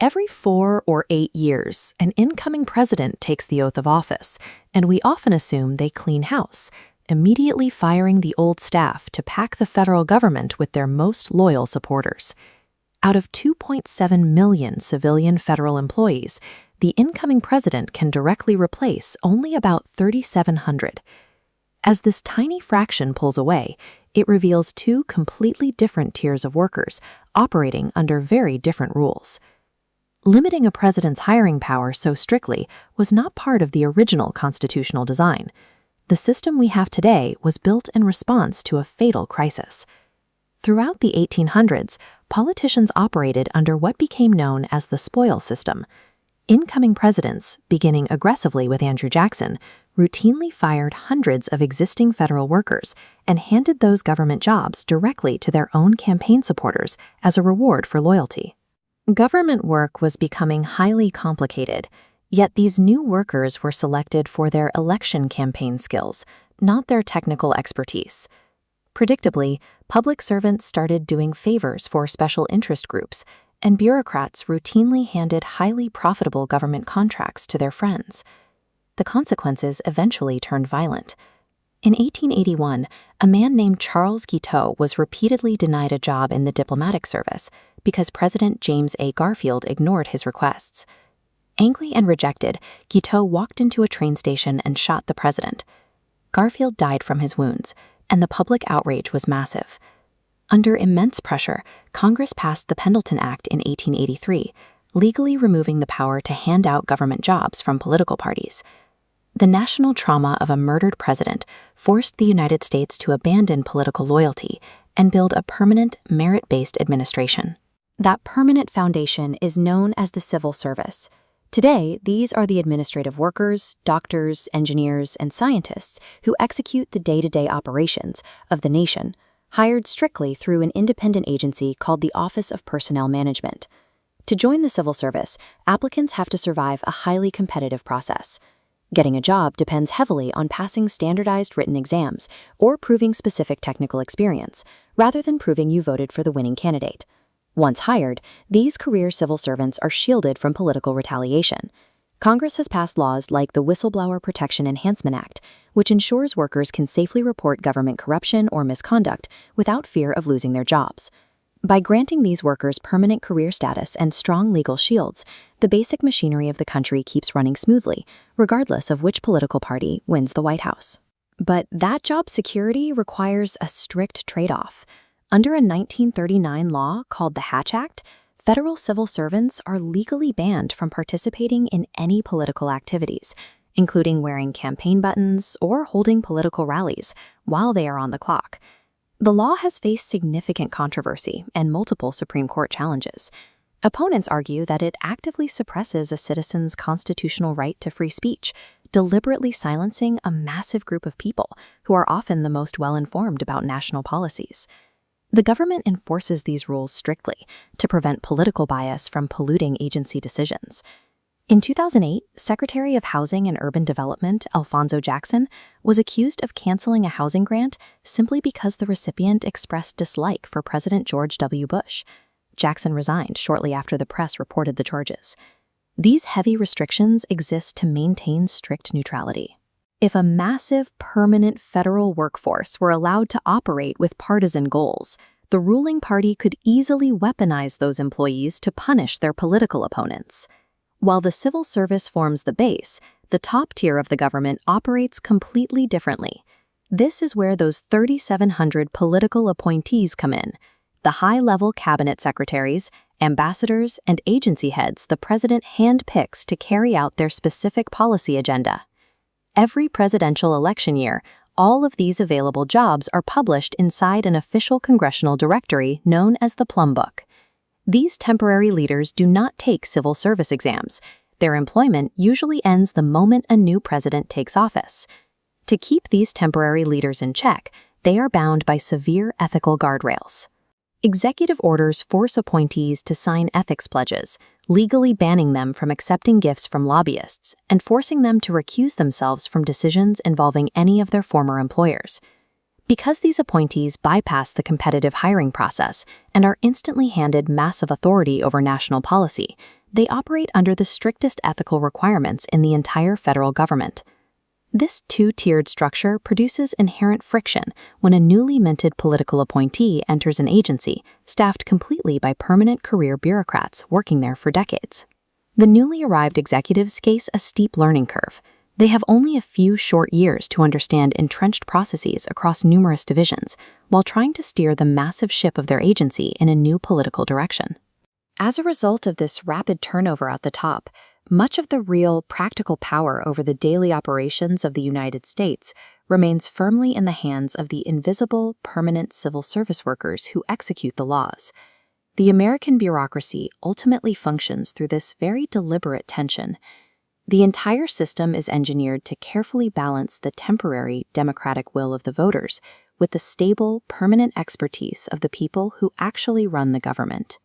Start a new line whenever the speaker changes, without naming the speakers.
Every 4 or 8 years, an incoming president takes the oath of office, and we often assume they clean house, immediately firing the old staff to pack the federal government with their most loyal supporters. Out of 2.7 million civilian federal employees, the incoming president can directly replace only about 3,700. As this tiny fraction pulls away, it reveals two completely different tiers of workers operating under very different rules. Limiting a president's hiring power so strictly was not part of the original constitutional design. The system we have today was built in response to a fatal crisis. Throughout the 1800s, politicians operated under what became known as the spoil system. Incoming presidents, beginning aggressively with Andrew Jackson, routinely fired hundreds of existing federal workers and handed those government jobs directly to their own campaign supporters as a reward for loyalty. Government work was becoming highly complicated, yet these new workers were selected for their election campaign skills, not their technical expertise. Predictably, public servants started doing favors for special interest groups, and bureaucrats routinely handed highly profitable government contracts to their friends. The consequences eventually turned violent. In 1881, a man named Charles Guiteau was repeatedly denied a job in the diplomatic service because President James A. Garfield ignored his requests. Angry and rejected, Guiteau walked into a train station and shot the president. Garfield died from his wounds, and the public outrage was massive. Under immense pressure, Congress passed the Pendleton Act in 1883, legally removing the power to hand out government jobs from political parties. The national trauma of a murdered president forced the United States to abandon political loyalty and build a permanent, merit-based administration. That permanent foundation is known as the civil service. Today, these are the administrative workers, doctors, engineers, and scientists who execute the day-to-day operations of the nation, hired strictly through an independent agency called the Office of Personnel Management. To join the civil service, applicants have to survive a highly competitive process. Getting a job depends heavily on passing standardized written exams or proving specific technical experience, rather than proving you voted for the winning candidate. Once hired, these career civil servants are shielded from political retaliation. Congress has passed laws like the Whistleblower Protection Enhancement Act, which ensures workers can safely report government corruption or misconduct without fear of losing their jobs. By granting these workers permanent career status and strong legal shields, the basic machinery of the country keeps running smoothly, regardless of which political party wins the White House. But that job security requires a strict trade-off. Under a 1939 law called the Hatch Act, federal civil servants are legally banned from participating in any political activities, including wearing campaign buttons or holding political rallies while they are on the clock. The law has faced significant controversy and multiple Supreme Court challenges. Opponents argue that it actively suppresses a citizen's constitutional right to free speech, deliberately silencing a massive group of people who are often the most well-informed about national policies. The government enforces these rules strictly to prevent political bias from polluting agency decisions. In 2008, Secretary of Housing and Urban Development Alphonso Jackson was accused of canceling a housing grant simply because the recipient expressed dislike for President George W. Bush. Jackson resigned shortly after the press reported the charges. These heavy restrictions exist to maintain strict neutrality. If a massive, permanent federal workforce were allowed to operate with partisan goals, the ruling party could easily weaponize those employees to punish their political opponents. While the civil service forms the base, the top tier of the government operates completely differently. This is where those 3,700 political appointees come in, the high-level cabinet secretaries, ambassadors, and agency heads the president handpicks to carry out their specific policy agenda. Every presidential election year, all of these available jobs are published inside an official congressional directory known as the Plum Book. These temporary leaders do not take civil service exams. Their employment usually ends the moment a new president takes office. To keep these temporary leaders in check, they are bound by severe ethical guardrails. Executive orders force appointees to sign ethics pledges, legally banning them from accepting gifts from lobbyists and forcing them to recuse themselves from decisions involving any of their former employers. Because these appointees bypass the competitive hiring process and are instantly handed massive authority over national policy, They operate under the strictest ethical requirements in the entire federal government. This two-tiered structure produces inherent friction when a newly minted political appointee enters an agency staffed completely by permanent career bureaucrats working there for decades. The newly arrived executives face a steep learning curve. They have only a few short years to understand entrenched processes across numerous divisions, while trying to steer the massive ship of their agency in a new political direction. As a result of this rapid turnover at the top, much of the real, practical power over the daily operations of the United States remains firmly in the hands of the invisible, permanent civil service workers who execute the laws. The American bureaucracy ultimately functions through this very deliberate tension. The entire system is engineered to carefully balance the temporary democratic will of the voters with the stable, permanent expertise of the people who actually run the government.